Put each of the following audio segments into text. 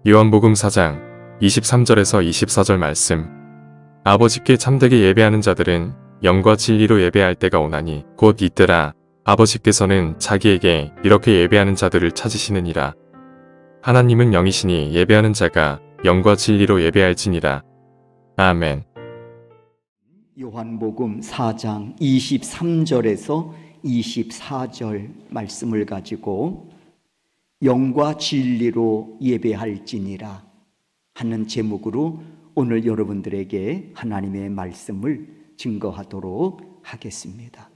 요한복음 4장 23절에서 24절 말씀. 아버지께 참되게 예배하는 자들은 영과 진리로 예배할 때가 오나니 곧 이때라. 아버지께서는 자기에게 이렇게 예배하는 자들을 찾으시느니라. 하나님은 영이시니 예배하는 자가 영과 진리로 예배할지니라. 아멘. 요한복음 4장 23절에서 24절 말씀을 가지고 영과 진리로 예배할지니라 하는 제목으로 오늘 여러분들에게 하나님의 말씀을 증거하도록 하겠습니다.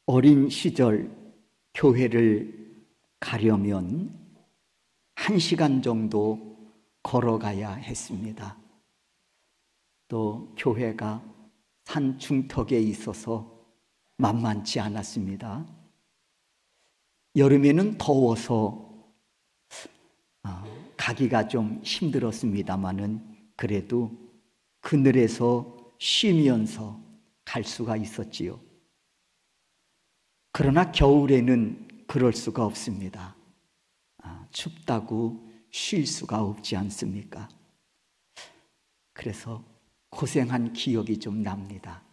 어린 시절 교회를 가려면 1시간 정도 걸어가야 했습니다. 또 교회가 산 중턱에 있어서 만만치 않았습니다. 여름에는 더워서 가기가 좀 힘들었습니다마는 그래도 그늘에서 쉬면서 갈 수가 있었지요. 그러나 겨울에는 그럴 수가 없습니다. 춥다고 쉴 수가 없지 않습니까? 그래서 고생한 기억이 좀 납니다.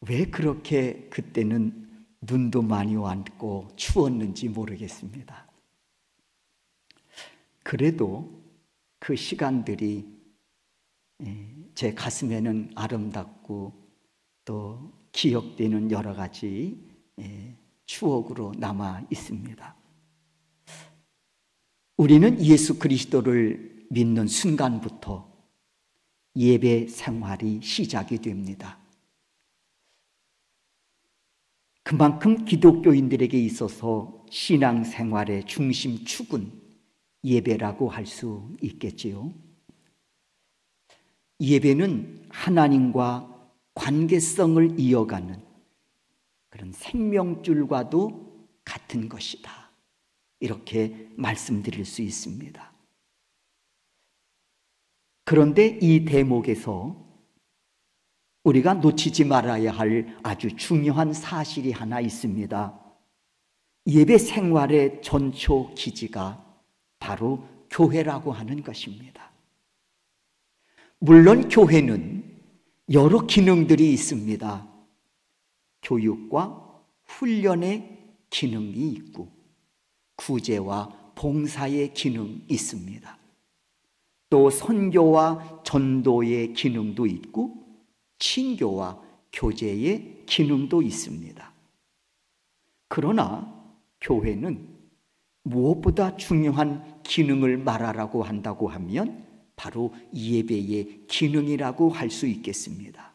왜 그렇게 그때는 눈도 많이 왔고 추웠는지 모르겠습니다. 그래도 그 시간들이 제 가슴에는 아름답고 또 기억되는 여러 가지 추억으로 남아 있습니다. 우리는 예수 그리스도를 믿는 순간부터 예배 생활이 시작이 됩니다. 그만큼 기독교인들에게 있어서 신앙생활의 중심축은 예배라고 할 수 있겠지요. 예배는 하나님과 관계성을 이어가는 그런 생명줄과도 같은 것이다. 이렇게 말씀드릴 수 있습니다. 그런데 이 대목에서 우리가 놓치지 말아야 할 아주 중요한 사실이 하나 있습니다. 예배 생활의 전초 기지가 바로 교회라고 하는 것입니다. 물론 교회는 여러 기능들이 있습니다. 교육과 훈련의 기능이 있고 구제와 봉사의 기능이 있습니다. 또 선교와 전도의 기능도 있고 친교와 교제의 기능도 있습니다. 그러나 교회는 무엇보다 중요한 기능을 말하라고 한다고 하면 바로 예배의 기능이라고 할 수 있겠습니다.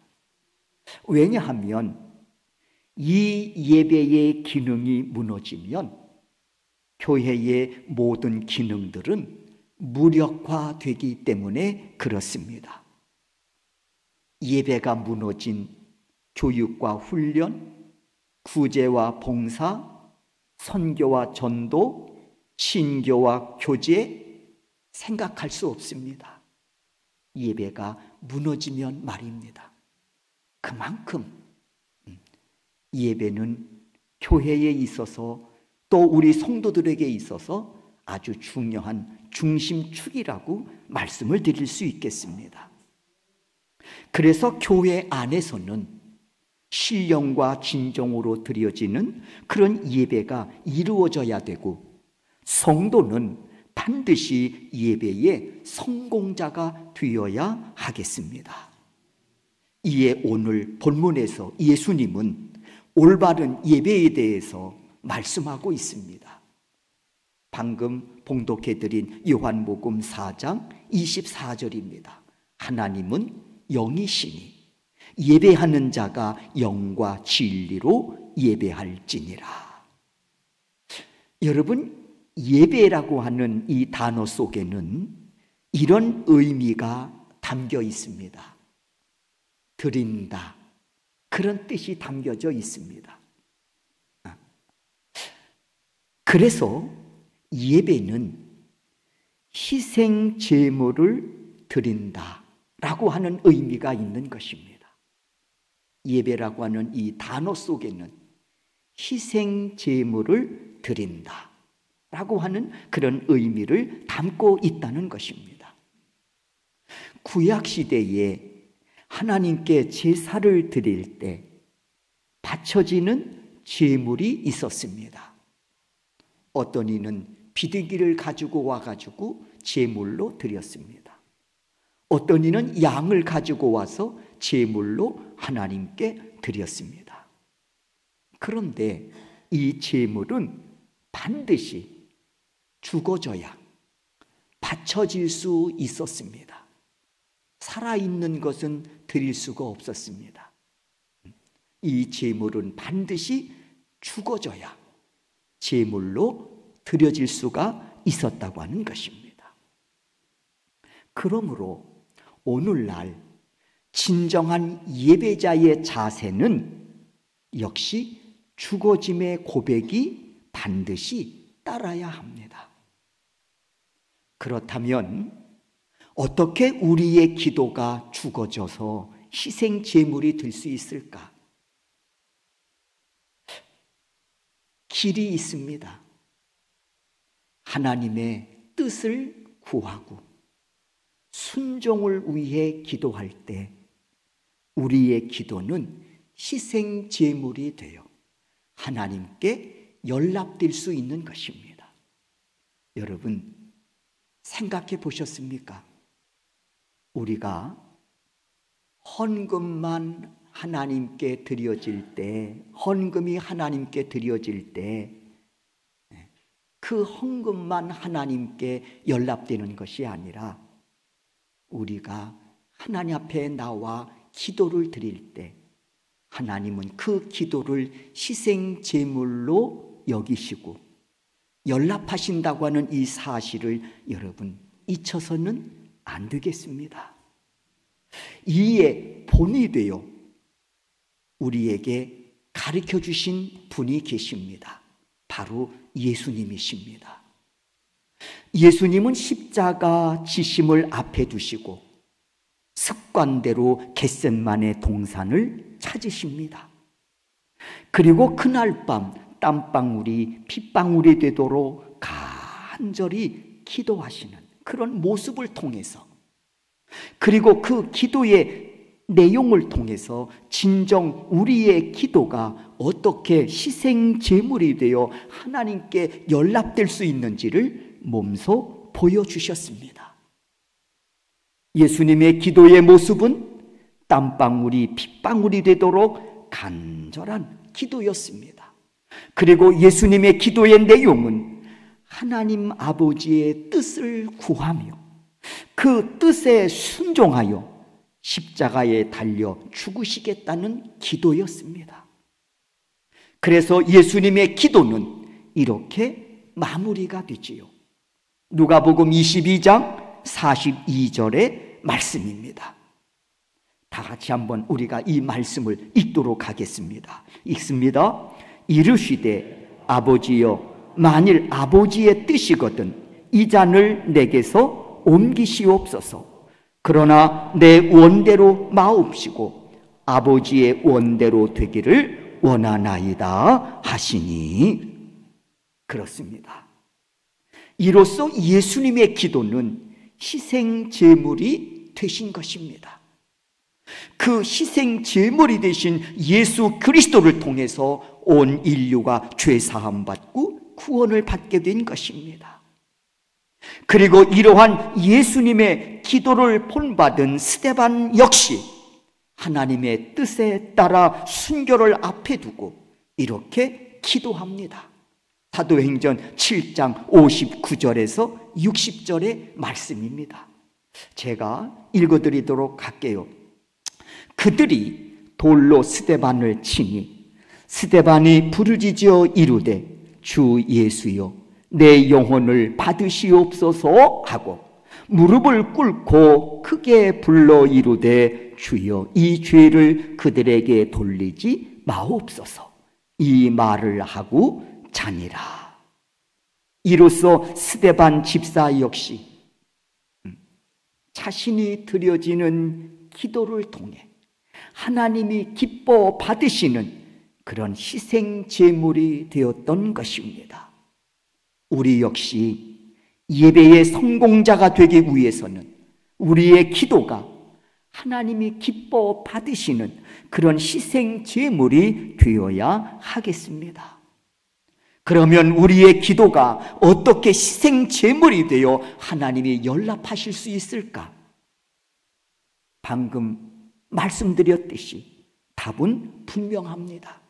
왜냐하면 이 예배의 기능이 무너지면 교회의 모든 기능들은 무력화되기 때문에 그렇습니다. 예배가 무너진 교육과 훈련, 구제와 봉사, 선교와 전도, 친교와 교제 생각할 수 없습니다. 예배가 무너지면 말입니다. 그만큼 예배는 교회에 있어서 또 우리 성도들에게 있어서 아주 중요한 중심축이라고 말씀을 드릴 수 있겠습니다. 그래서 교회 안에서는 신령과 진정으로 드려지는 그런 예배가 이루어져야 되고 성도는 반드시 예배의 성공자가 되어야 하겠습니다. 이에 오늘 본문에서 예수님은 올바른 예배에 대해서 말씀하고 있습니다. 방금 봉독해드린 요한복음 4장 24절입니다. 하나님은 영이시니 예배하는 자가 영과 진리로 예배할지니라. 여러분, 예배라고 하는 이 단어 속에는 이런 의미가 담겨 있습니다. 드린다, 그런 뜻이 담겨져 있습니다. 그래서 예배는 희생 제물을 드린다라고 하는 의미가 있는 것입니다. 예배라고 하는 이 단어 속에는 희생 제물을 드린다, 라고 하는 그런 의미를 담고 있다는 것입니다. 구약시대에 하나님께 제사를 드릴 때 바쳐지는 제물이 있었습니다. 어떤 이는 비둘기를 가지고 와가지고 제물로 드렸습니다. 어떤 이는 양을 가지고 와서 제물로 하나님께 드렸습니다. 그런데 이 제물은 반드시 죽어져야 바쳐질 수 있었습니다. 살아있는 것은 드릴 수가 없었습니다. 이 제물은 반드시 죽어져야 제물로 드려질 수가 있었다고 하는 것입니다. 그러므로 오늘날 진정한 예배자의 자세는 역시 죽어짐의 고백이 반드시 따라야 합니다. 그렇다면 어떻게 우리의 기도가 죽어져서 희생 제물이 될 수 있을까? 길이 있습니다. 하나님의 뜻을 구하고 순종을 위해 기도할 때 우리의 기도는 희생 제물이 되어 하나님께 연락될 수 있는 것입니다. 여러분, 생각해 보셨습니까? 우리가 헌금만 하나님께 드려질 때, 헌금이 하나님께 드려질 때, 그 헌금만 하나님께 연락되는 것이 아니라 우리가 하나님 앞에 나와 기도를 드릴 때 하나님은 그 기도를 희생 제물로 여기시고 연락하신다고 하는 이 사실을 여러분 잊혀서는 안 되겠습니다. 이에 본이 되어 우리에게 가르쳐 주신 분이 계십니다. 바로 예수님이십니다. 예수님은 십자가 지심을 앞에 두시고 습관대로 겟셋마네 동산을 찾으십니다. 그리고 그날 밤 땀방울이 핏방울이 되도록 간절히 기도하시는 그런 모습을 통해서, 그리고 그 기도의 내용을 통해서 진정 우리의 기도가 어떻게 희생 제물이 되어 하나님께 연락될 수 있는지를 몸소 보여주셨습니다. 예수님의 기도의 모습은 땀방울이 핏방울이 되도록 간절한 기도였습니다. 그리고 예수님의 기도의 내용은 하나님 아버지의 뜻을 구하며 그 뜻에 순종하여 십자가에 달려 죽으시겠다는 기도였습니다. 그래서 예수님의 기도는 이렇게 마무리가 되지요. 누가복음 22장 42절의 말씀입니다. 다 같이 한번 우리가 이 말씀을 읽도록 하겠습니다. 읽습니다. 이르시되 아버지여, 만일 아버지의 뜻이거든 이 잔을 내게서 옮기시옵소서. 그러나 내 원대로 마옵시고 아버지의 원대로 되기를 원하나이다 하시니. 그렇습니다. 이로써 예수님의 기도는 희생 제물이 되신 것입니다. 그 희생 제물이 되신 예수 그리스도를 통해서 온 인류가 죄 사함 받고 구원을 받게 된 것입니다. 그리고 이러한 예수님의 기도를 본받은 스데반 역시 하나님의 뜻에 따라 순교를 앞에 두고 이렇게 기도합니다. 사도행전 7장 59절에서 60절의 말씀입니다. 제가 읽어드리도록 할게요. 그들이 돌로 스데반을 치니 스데반이 부르짖어 이르되 주 예수여, 내 영혼을 받으시옵소서 하고 무릎을 꿇고 크게 불러 이르되 주여, 이 죄를 그들에게 돌리지 마옵소서. 이 말을 하고 자니라. 이로써 스데반 집사 역시 자신이 드려지는 기도를 통해 하나님이 기뻐 받으시는 그런 희생 제물이 되었던 것입니다. 우리 역시 예배의 성공자가 되기 위해서는 우리의 기도가 하나님이 기뻐 받으시는 그런 희생 제물이 되어야 하겠습니다. 그러면 우리의 기도가 어떻게 희생 제물이 되어 하나님이 연락하실 수 있을까? 방금 말씀드렸듯이 답은 분명합니다.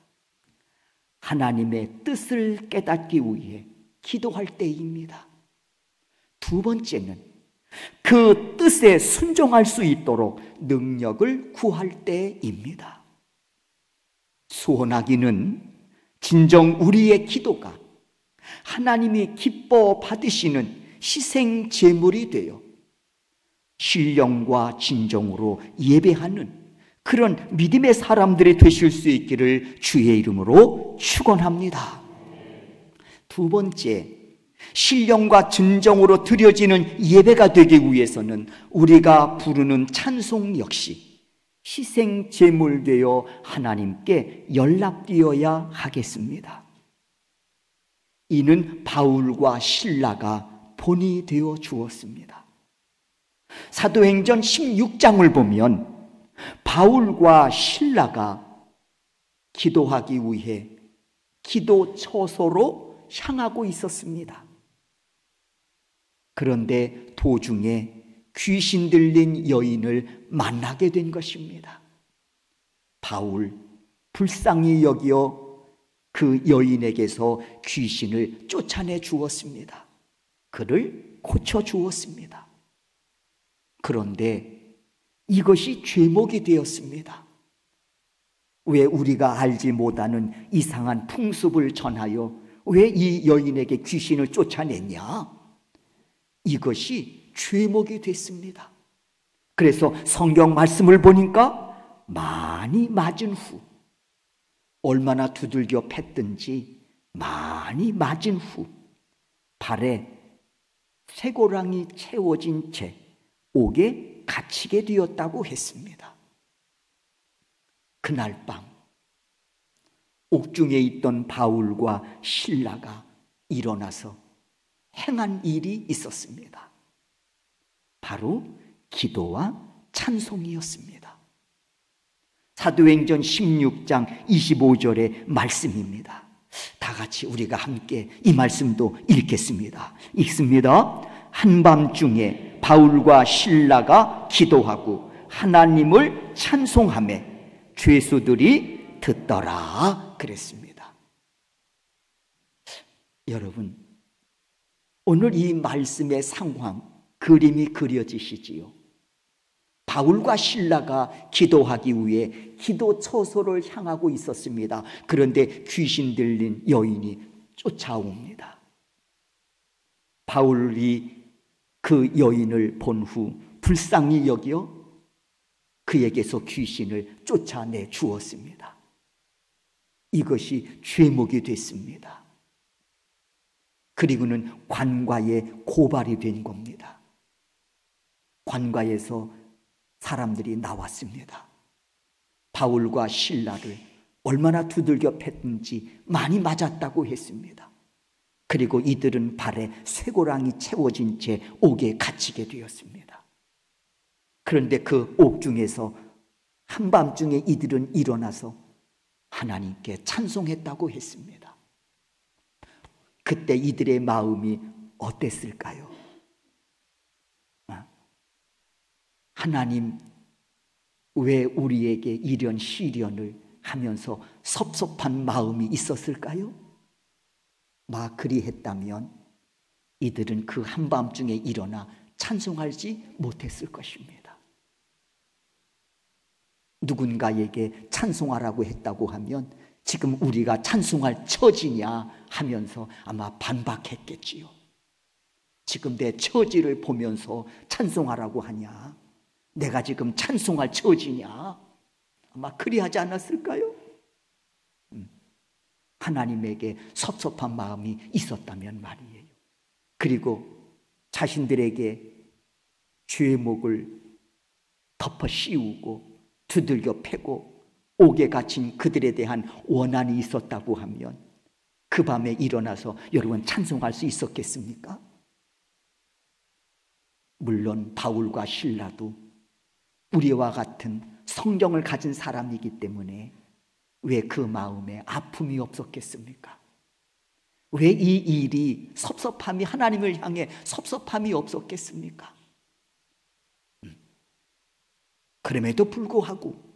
하나님의 뜻을 깨닫기 위해 기도할 때입니다. 두 번째는 그 뜻에 순종할 수 있도록 능력을 구할 때입니다. 소원하기는 진정 우리의 기도가 하나님이 기뻐 받으시는 희생 제물이 되어 신령과 진정으로 예배하는 그런 믿음의 사람들이 되실 수 있기를 주의 이름으로 축원합니다. 두 번째, 신령과 진정으로 드려지는 예배가 되기 위해서는 우리가 부르는 찬송 역시 희생 제물 되어 하나님께 연락되어야 하겠습니다. 이는 바울과 실라가 본이 되어 주었습니다. 사도행전 16장을 보면 바울과 실라가 기도하기 위해 기도 처소로 향하고 있었습니다. 그런데 도중에 귀신 들린 여인을 만나게 된 것입니다. 바울 불쌍히 여기어 그 여인에게서 귀신을 쫓아내 주었습니다. 그를 고쳐 주었습니다. 그런데 이것이 죄목이 되었습니다. 왜 우리가 알지 못하는 이상한 풍습을 전하여 왜 이 여인에게 귀신을 쫓아냈냐? 이것이 죄목이 됐습니다. 그래서 성경 말씀을 보니까 많이 맞은 후, 얼마나 두들겨 팼든지 많이 맞은 후 발에 쇠고랑이 채워진 채 옥에 갇히게 되었다고 했습니다. 그날 밤 옥중에 있던 바울과 실라가 일어나서 행한 일이 있었습니다. 바로 기도와 찬송이었습니다. 사도행전 16장 25절의 말씀입니다. 다 같이 우리가 함께 이 말씀도 읽겠습니다. 읽습니다. 한밤중에 바울과 실라가 기도하고 하나님을 찬송하며 죄수들이 듣더라 그랬습니다. 여러분, 오늘 이 말씀의 상황, 그림이 그려지시지요. 바울과 실라가 기도하기 위해 기도 처소를 향하고 있었습니다. 그런데 귀신 들린 여인이 쫓아옵니다. 바울이 그 여인을 본 후 불쌍히 여겨 그에게서 귀신을 쫓아내 주었습니다. 이것이 죄목이 됐습니다. 그리고는 관과에 고발이 된 겁니다. 관과에서 사람들이 나왔습니다. 바울과 실라를 얼마나 두들겨 팼든지 많이 맞았다고 했습니다. 그리고 이들은 발에 쇠고랑이 채워진 채 옥에 갇히게 되었습니다. 그런데 그 옥중에서 한밤중에 이들은 일어나서 하나님께 찬송했다고 했습니다. 그때 이들의 마음이 어땠을까요? 하나님, 왜 우리에게 이런 시련을 하면서 섭섭한 마음이 있었을까요? 그리했다면 이들은 그 한밤중에 일어나 찬송하지 못했을 것입니다. 누군가에게 찬송하라고 했다고 하면 지금 우리가 찬송할 처지냐 하면서 아마 반박했겠지요. 지금 내 처지를 보면서 찬송하라고 하냐? 내가 지금 찬송할 처지냐? 아마 그리하지 않았을까요? 하나님에게 섭섭한 마음이 있었다면 말이에요. 그리고 자신들에게 죄목을 덮어 씌우고 두들겨 패고 옥에 갇힌 그들에 대한 원한이 있었다고 하면 그 밤에 일어나서 여러분 찬송할 수 있었겠습니까? 물론 바울과 실라도 우리와 같은 성경을 가진 사람이기 때문에 왜 그 마음에 아픔이 없었겠습니까? 왜 이 일이 섭섭함이, 하나님을 향해 섭섭함이 없었겠습니까? 그럼에도 불구하고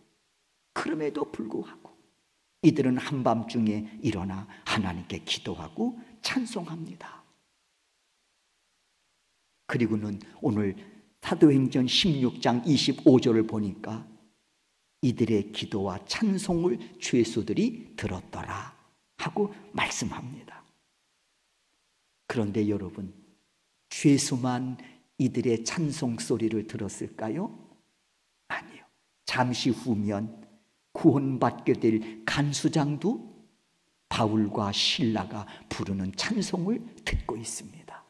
이들은 한밤중에 일어나 하나님께 기도하고 찬송합니다. 그리고는 오늘 사도행전 16장 25절을 보니까 이들의 기도와 찬송을 죄수들이 들었더라 하고 말씀합니다. 그런데 여러분, 죄수만 이들의 찬송 소리를 들었을까요? 아니요. 잠시 후면 구원받게 될 간수장도 바울과 실라가 부르는 찬송을 듣고 있습니다.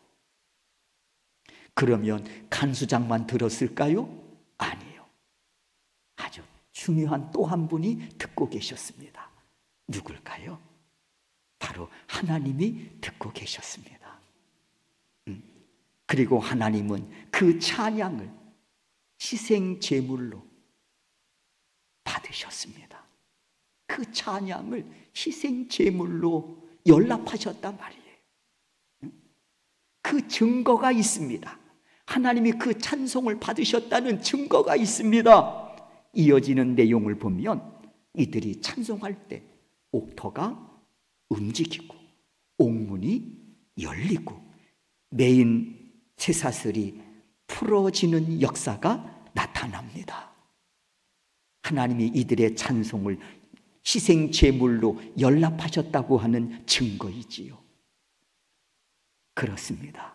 그러면 간수장만 들었을까요? 아니요. 아주 중요한 또 한 분이 듣고 계셨습니다. 누굴까요? 바로 하나님이 듣고 계셨습니다. 그리고 하나님은 그 찬양을 희생 제물로 받으셨습니다. 그 찬양을 희생 제물로 연락하셨단 말이에요. 그 증거가 있습니다. 하나님이 그 찬송을 받으셨다는 증거가 있습니다. 이어지는 내용을 보면 이들이 찬송할 때 옥터가 움직이고 옥문이 열리고 메인 쇠사슬이 풀어지는 역사가 나타납니다. 하나님이 이들의 찬송을 희생 제물로 연락하셨다고 하는 증거이지요. 그렇습니다.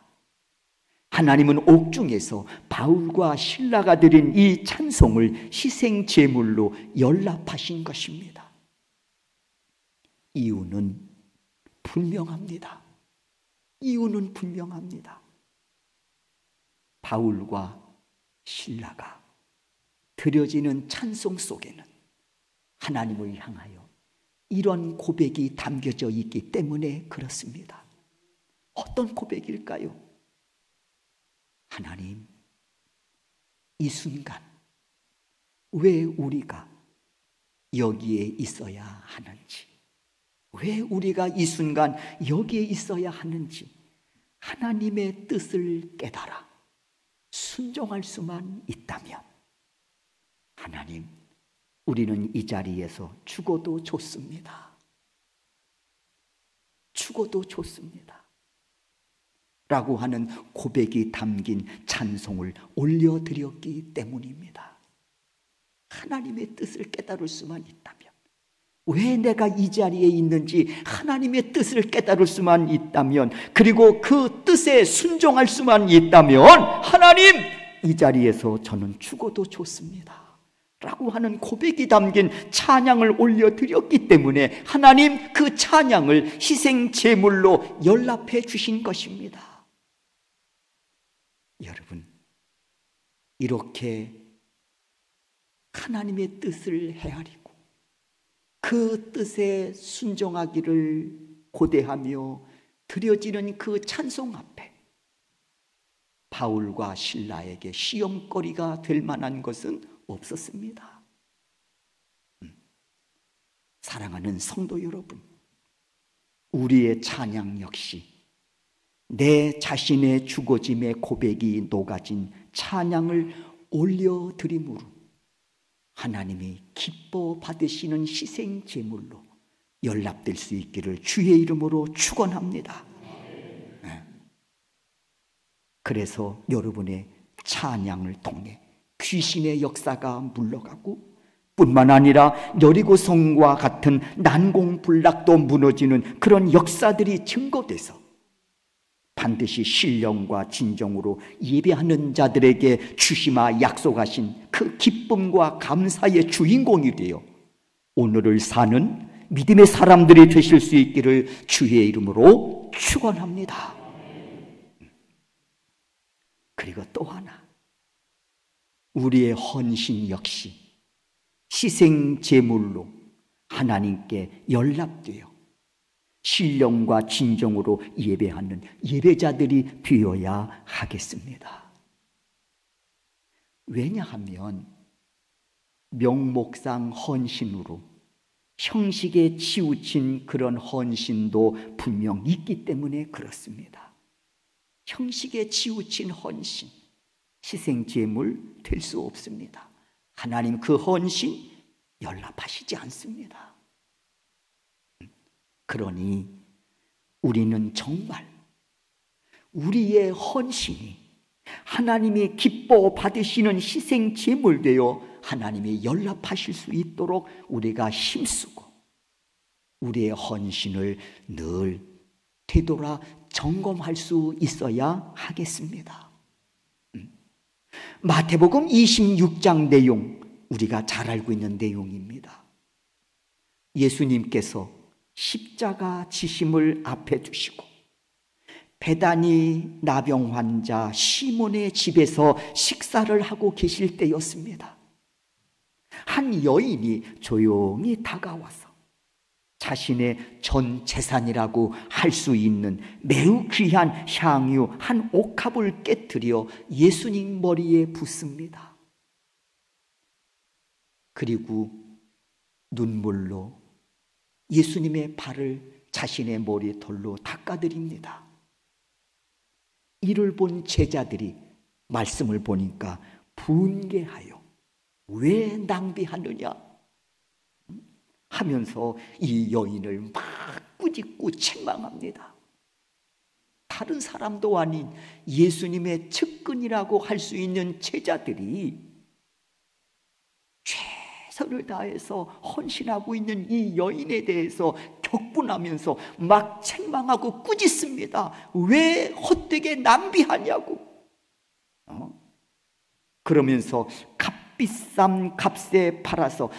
하나님은 옥중에서 바울과 실라가 드린 이 찬송을 희생 제물로 연락하신 것입니다. 이유는 분명합니다. 이유는 분명합니다. 바울과 실라가 드려지는 찬송 속에는 하나님을 향하여 이런 고백이 담겨져 있기 때문에 그렇습니다. 어떤 고백일까요? 하나님, 이 순간 왜 우리가 여기에 있어야 하는지, 왜 우리가 이 순간 여기에 있어야 하는지 하나님의 뜻을 깨달아 순종할 수만 있다면, 하나님, 우리는 이 자리에서 죽어도 좋습니다. 죽어도 좋습니다. 라고 하는 고백이 담긴 찬송을 올려드렸기 때문입니다. 하나님의 뜻을 깨달을 수만 있다면, 왜 내가 이 자리에 있는지 하나님의 뜻을 깨달을 수만 있다면, 그리고 그 뜻에 순종할 수만 있다면, 하나님, 이 자리에서 저는 죽어도 좋습니다 라고 하는 고백이 담긴 찬양을 올려드렸기 때문에 하나님 그 찬양을 희생 제물로 연락해 주신 것입니다. 여러분, 이렇게 하나님의 뜻을 헤아리고 그 뜻에 순종하기를 고대하며 드려지는 그 찬송 앞에 바울과 실라에게 시험거리가 될 만한 것은 없었습니다. 사랑하는 성도 여러분, 우리의 찬양 역시 내 자신의 죽어짐의 고백이 녹아진 찬양을 올려드림으로 하나님이 기뻐 받으시는 희생 제물로 연락될 수 있기를 주의 이름으로 축원합니다. 그래서 여러분의 찬양을 통해 귀신의 역사가 물러가고, 뿐만 아니라 여리고성과 같은 난공불락도 무너지는 그런 역사들이 증거돼서 반드시 신령과 진정으로 예배하는 자들에게 주시마 약속하신 그 기쁨과 감사의 주인공이 되어 오늘을 사는 믿음의 사람들이 되실 수 있기를 주의 이름으로 축원합니다. 그리고 또 하나, 우리의 헌신 역시 희생 제물로 하나님께 연락되어 신령과 진정으로 예배하는 예배자들이 되어야 하겠습니다. 왜냐하면 명목상 헌신으로 형식에 치우친 그런 헌신도 분명 있기 때문에 그렇습니다. 형식에 치우친 헌신, 희생제물 될 수 없습니다. 하나님 그 헌신 연락하시지 않습니다. 그러니 우리는 정말 우리의 헌신이 하나님이 기뻐 받으시는 희생제물 되어 하나님이 연락하실 수 있도록 우리가 힘쓰고 우리의 헌신을 늘 되돌아 점검할 수 있어야 하겠습니다. 마태복음 26장 내용, 우리가 잘 알고 있는 내용입니다. 예수님께서 십자가 지심을 앞에 두시고 베다니 나병 환자 시몬의 집에서 식사를 하고 계실 때였습니다. 한 여인이 조용히 다가와서 자신의 전 재산이라고 할 수 있는 매우 귀한 향유 한 옥합을 깨뜨려 예수님 머리에 붓습니다. 그리고 눈물로 예수님의 발을 자신의 머리털로 닦아드립니다. 이를 본 제자들이 말씀을 보니까 분개하여 왜 낭비하느냐 하면서 이 여인을 막 꾸짖고 책망합니다. 다른 사람도 아닌 예수님의 측근이라고 할 수 있는 제자들이 최선을 다해서 헌신하고 있는 이 여인에 대해서 격분하면서 막 책망하고 꾸짖습니다. 왜 헛되게 낭비하냐고. 그러면서 비싼 값에 팔아서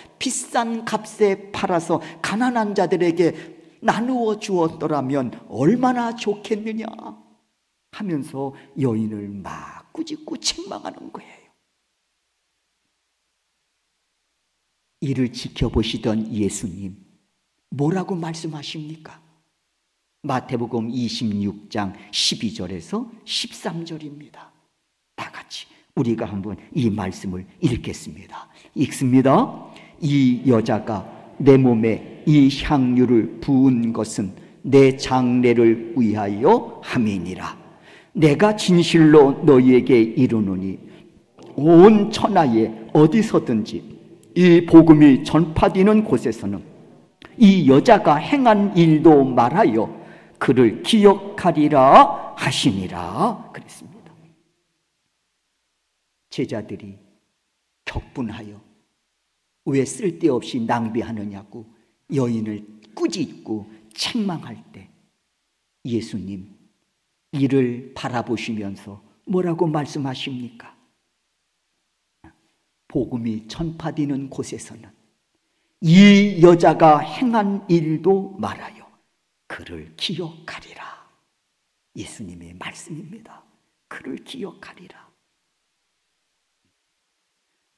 가난한 자들에게 나누어 주었더라면 얼마나 좋겠느냐 하면서 여인을 막 꾸짖고 책망하는 거예요. 이를 지켜보시던 예수님 뭐라고 말씀하십니까? 마태복음 26장 12절에서 13절입니다. 다 같이 우리가 한번 이 말씀을 읽겠습니다. 읽습니다. 이 여자가 내 몸에 이 향유를 부은 것은 내 장례를 위하여 함이니라. 내가 진실로 너희에게 이르노니 온 천하에 어디서든지 이 복음이 전파되는 곳에서는 이 여자가 행한 일도 말하여 그를 기억하리라 하시니라 그랬습니다. 제자들이 격분하여 왜 쓸데없이 낭비하느냐고 여인을 꾸짖고 책망할 때 예수님 이를 바라보시면서 뭐라고 말씀하십니까? 복음이 전파되는 곳에서는 이 여자가 행한 일도 말하여 그를 기억하리라. 예수님의 말씀입니다. 그를 기억하리라.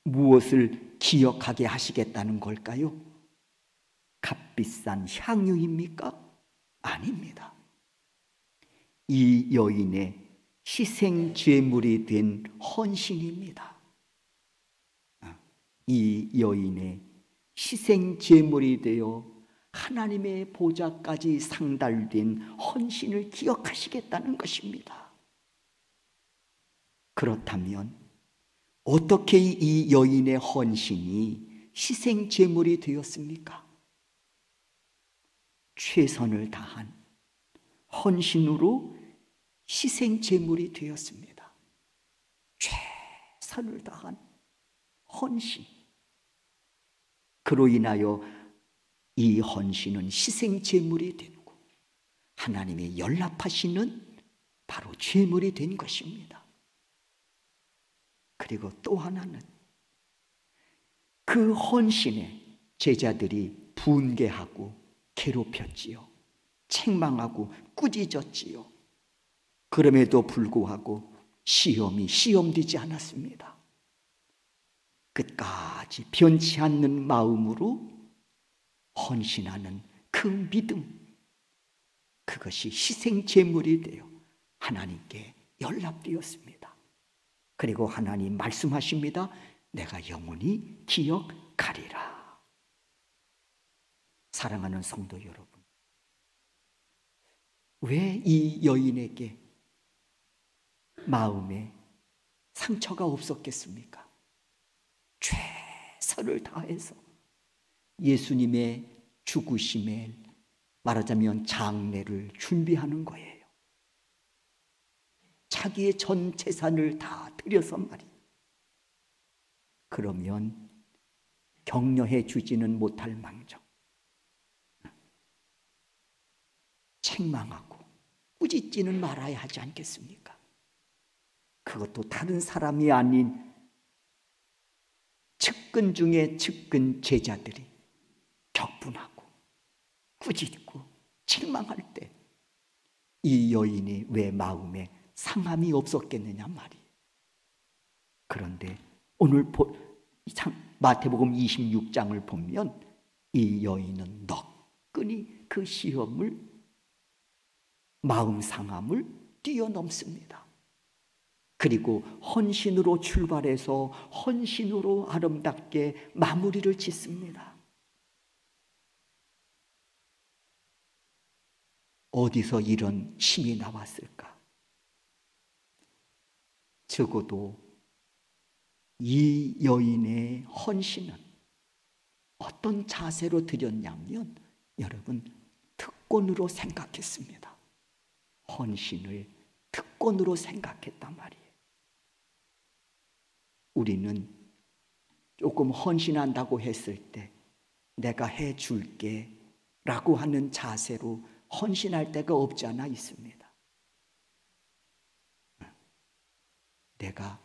무엇을 기억하게 하시겠다는 걸까요? 값비싼 향유입니까? 아닙니다. 이 여인의 희생 제물이 된 헌신입니다. 이 여인의 희생 제물이 되어 하나님의 보좌까지 상달된 헌신을 기억하시겠다는 것입니다. 그렇다면 어떻게 이 여인의 헌신이 희생 제물이 되었습니까? 최선을 다한 헌신으로 희생 제물이 되었습니다. 최선을 다한 헌신. 그로 인하여 이 헌신은 희생 제물이 되고 하나님의 연락하시는 바로 제물이 된 것입니다. 그리고 또 하나는 그 헌신에 제자들이 분개하고 괴롭혔지요. 책망하고 꾸짖었지요. 그럼에도 불구하고 시험되지 않았습니다. 끝까지 변치 않는 마음으로 헌신하는 그 믿음, 그것이 희생 제물이 되어 하나님께 연락되었습니다. 그리고 하나님 말씀하십니다. 내가 영원히 기억하리라. 사랑하는 성도 여러분, 왜 이 여인에게 마음에 상처가 없었겠습니까? 최선을 다해서 예수님의 죽으심에 말하자면 장례를 준비하는 거예요. 자기의 전 재산을 다 들여서 말이에요. 그러면 격려해 주지는 못할 망정 책망하고 꾸짖지는 말아야 하지 않겠습니까? 그것도 다른 사람이 아닌 측근 중에 측근 제자들이 격분하고 꾸짖고 책망할 때 이 여인이 왜 마음에 상함이 없었겠느냐 말이에요. 그런데 오늘 마태복음 26장을 보면 이 여인은 너끈히 그 시험을, 마음 상함을 뛰어넘습니다. 그리고 헌신으로 출발해서 헌신으로 아름답게 마무리를 짓습니다. 어디서 이런 힘이 나왔을까? 적어도 이 여인의 헌신은 어떤 자세로 드렸냐면, 여러분, 특권으로 생각했습니다. 헌신을 특권으로 생각했단 말이에요. 우리는 조금 헌신한다고 했을 때 내가 해줄게 라고 하는 자세로 헌신할 때가 없지 않아 있습니다. 내가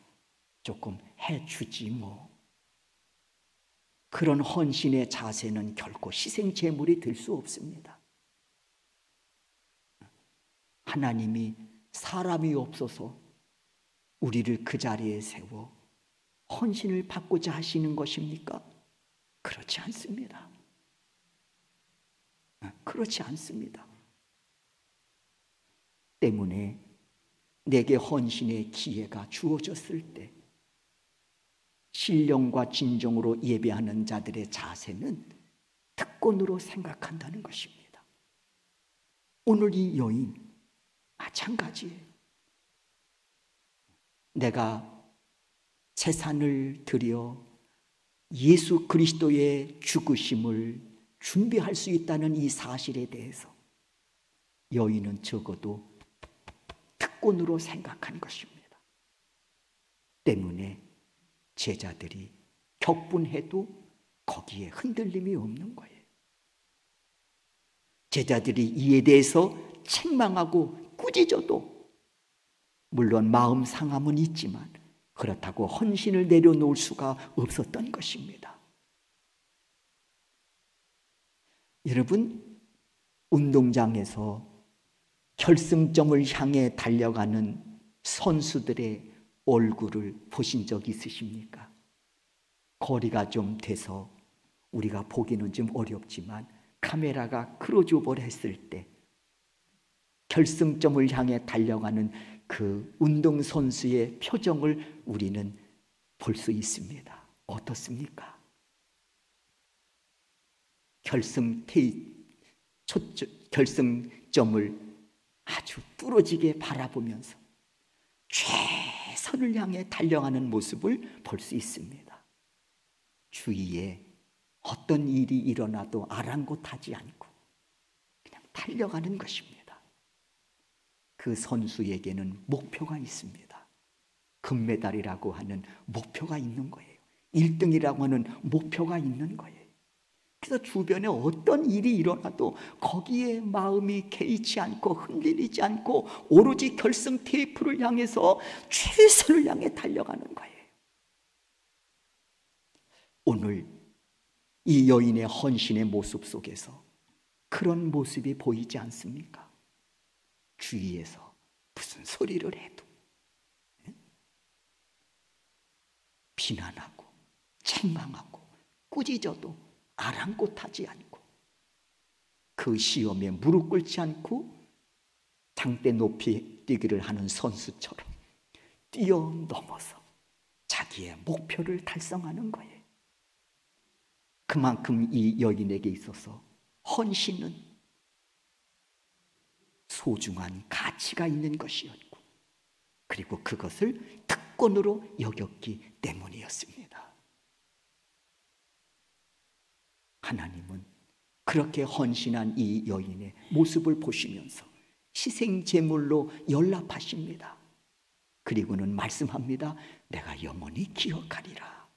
조금 해주지 뭐. 그런 헌신의 자세는 결코 희생 제물이 될 수 없습니다. 하나님이 사람이 없어서 우리를 그 자리에 세워 헌신을 받고자 하시는 것입니까? 그렇지 않습니다. 그렇지 않습니다. 때문에 내게 헌신의 기회가 주어졌을 때 신령과 진정으로 예배하는 자들의 자세는 특권으로 생각한다는 것입니다. 오늘 이 여인 마찬가지예요. 내가 재산을 들여 예수 그리스도의 죽으심을 준비할 수 있다는 이 사실에 대해서 여인은 적어도 특권으로 생각한 것입니다. 때문에 제자들이 격분해도 거기에 흔들림이 없는 거예요. 제자들이 이에 대해서 책망하고 꾸짖어도 물론 마음 상함은 있지만 그렇다고 헌신을 내려놓을 수가 없었던 것입니다. 여러분, 운동장에서 결승점을 향해 달려가는 선수들의 얼굴을 보신 적 있으십니까? 거리가 좀 돼서 우리가 보기는 좀 어렵지만 카메라가 크로즈오버를 했을 때 결승점을 향해 달려가는 그 운동선수의 표정을 우리는 볼 수 있습니다. 어떻습니까? 결승점을 아주 뚫어지게 바라보면서 최선을 향해 달려가는 모습을 볼 수 있습니다. 주위에 어떤 일이 일어나도 아랑곳하지 않고 그냥 달려가는 것입니다. 그 선수에게는 목표가 있습니다. 금메달이라고 하는 목표가 있는 거예요. 1등이라고 하는 목표가 있는 거예요. 그래서 주변에 어떤 일이 일어나도 거기에 마음이 개의치 않고 흔들리지 않고 오로지 결승 테이프를 향해서 최선을 향해 달려가는 거예요. 오늘 이 여인의 헌신의 모습 속에서 그런 모습이 보이지 않습니까? 주위에서 무슨 소리를 해도 비난하고 책망하고 꾸짖어도 아랑곳하지 않고 그 시험에 무릎 꿇지 않고 장대 높이 뛰기를 하는 선수처럼 뛰어넘어서 자기의 목표를 달성하는 거예요. 그만큼 이 여인에게 있어서 헌신은 소중한 가치가 있는 것이었고, 그리고 그것을 특권으로 여겼기 때문이었습니다. 하나님은 그렇게 헌신한 이 여인의 모습을 보시면서 희생제물로 연락하십니다. 그리고는 말씀합니다. 내가 영원히 기억하리라.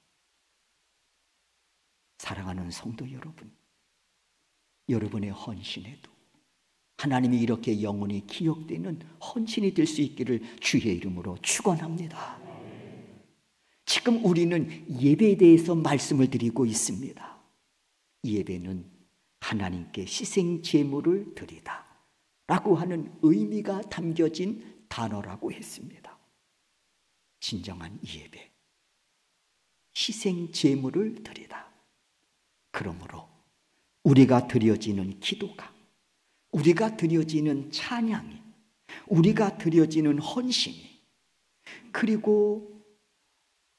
사랑하는 성도 여러분, 여러분의 헌신에도 하나님이 이렇게 영원히 기억되는 헌신이 될 수 있기를 주의 이름으로 축원합니다. 지금 우리는 예배에 대해서 말씀을 드리고 있습니다. 예배는 하나님께 희생 제물을 드리다 라고 하는 의미가 담겨진 단어라고 했습니다. 진정한 예배, 희생 제물을 드리다. 그러므로 우리가 드려지는 기도가, 우리가 드려지는 찬양이, 우리가 드려지는 헌신이, 그리고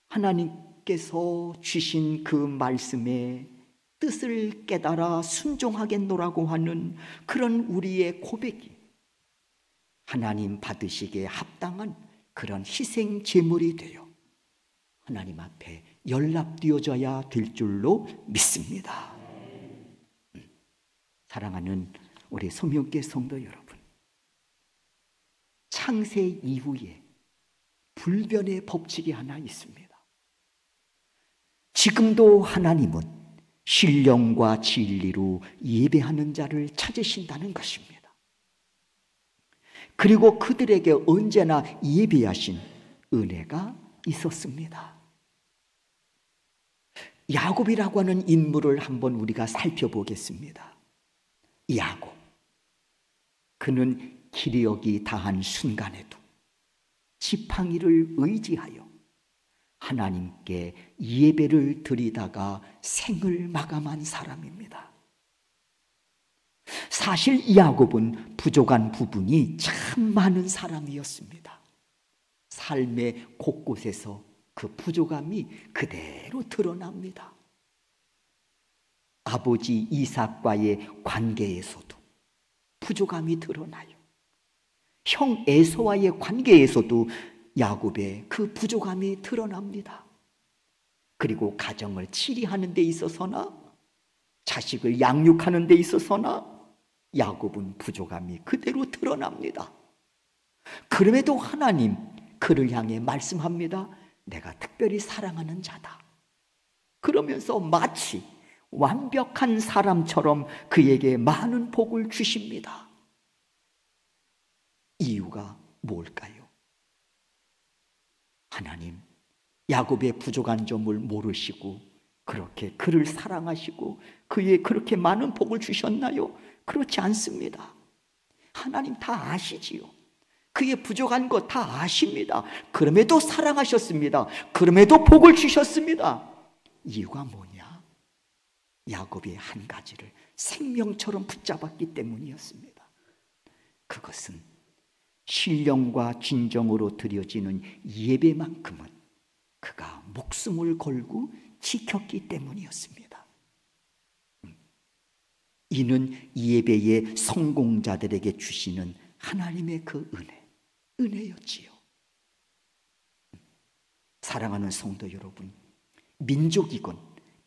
하나님께서 주신 그 말씀의 뜻을 깨달아 순종하겠노라고 하는 그런 우리의 고백이 하나님 받으시기에 합당한 그런 희생 제물이 되어 하나님 앞에 연락되어져야 될 줄로 믿습니다. 사랑하는 우리 소명교회 성도 여러분, 창세 이후에 불변의 법칙이 하나 있습니다. 지금도 하나님은 신령과 진리로 예배하는 자를 찾으신다는 것입니다. 그리고 그들에게 언제나 예배하신 은혜가 있었습니다. 야곱이라고 하는 인물을 한번 우리가 살펴보겠습니다. 야곱, 그는 기력이 다한 순간에도 지팡이를 의지하여 하나님께 예배를 드리다가 생을 마감한 사람입니다. 사실 야곱은 부족한 부분이 참 많은 사람이었습니다. 삶의 곳곳에서 그 부족함이 그대로 드러납니다. 아버지 이삭과의 관계에서도 부족함이 드러나요. 형 에서와의 관계에서도 야곱의 그 부족함이 드러납니다. 그리고 가정을 치리하는 데 있어서나 자식을 양육하는 데 있어서나 야곱은 부족함이 그대로 드러납니다. 그럼에도 하나님 그를 향해 말씀합니다. 내가 특별히 사랑하는 자다. 그러면서 마치 완벽한 사람처럼 그에게 많은 복을 주십니다. 이유가 뭘까요? 하나님, 야곱의 부족한 점을 모르시고 그렇게 그를 사랑하시고 그에 그렇게 많은 복을 주셨나요? 그렇지 않습니다. 하나님 다 아시지요. 그의 부족한 것 다 아십니다. 그럼에도 사랑하셨습니다. 그럼에도 복을 주셨습니다. 이유가 뭐냐? 야곱이 한 가지를 생명처럼 붙잡았기 때문이었습니다. 그것은 신령과 진정으로 드려지는 예배만큼은 그가 목숨을 걸고 지켰기 때문이었습니다. 이는 예배의 성공자들에게 주시는 하나님의 그 은혜였지요. 사랑하는 성도 여러분, 민족이건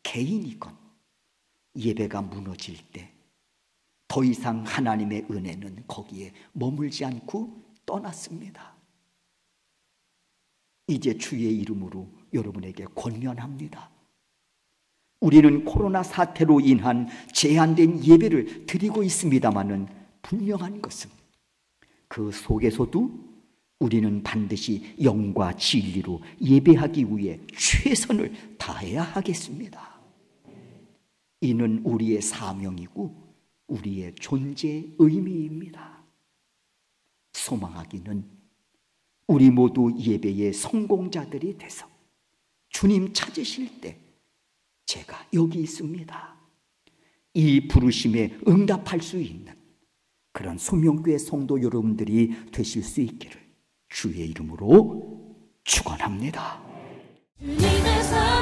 개인이건 예배가 무너질 때 더 이상 하나님의 은혜는 거기에 머물지 않고 떠났습니다. 이제 주의 이름으로 여러분에게 권면합니다. 우리는 코로나 사태로 인한 제한된 예배를 드리고 있습니다마는 분명한 것은 그 속에서도 우리는 반드시 영과 진리로 예배하기 위해 최선을 다해야 하겠습니다. 이는 우리의 사명이고 우리의 존재의 의미입니다. 소망하기는 우리 모두 예배의 성공자들이 돼서 주님 찾으실 때 제가 여기 있습니다. 이 부르심에 응답할 수 있는 그런 소명교회 성도 여러분들이 되실 수 있기를 주의 이름으로 축원합니다. 주님의 사랑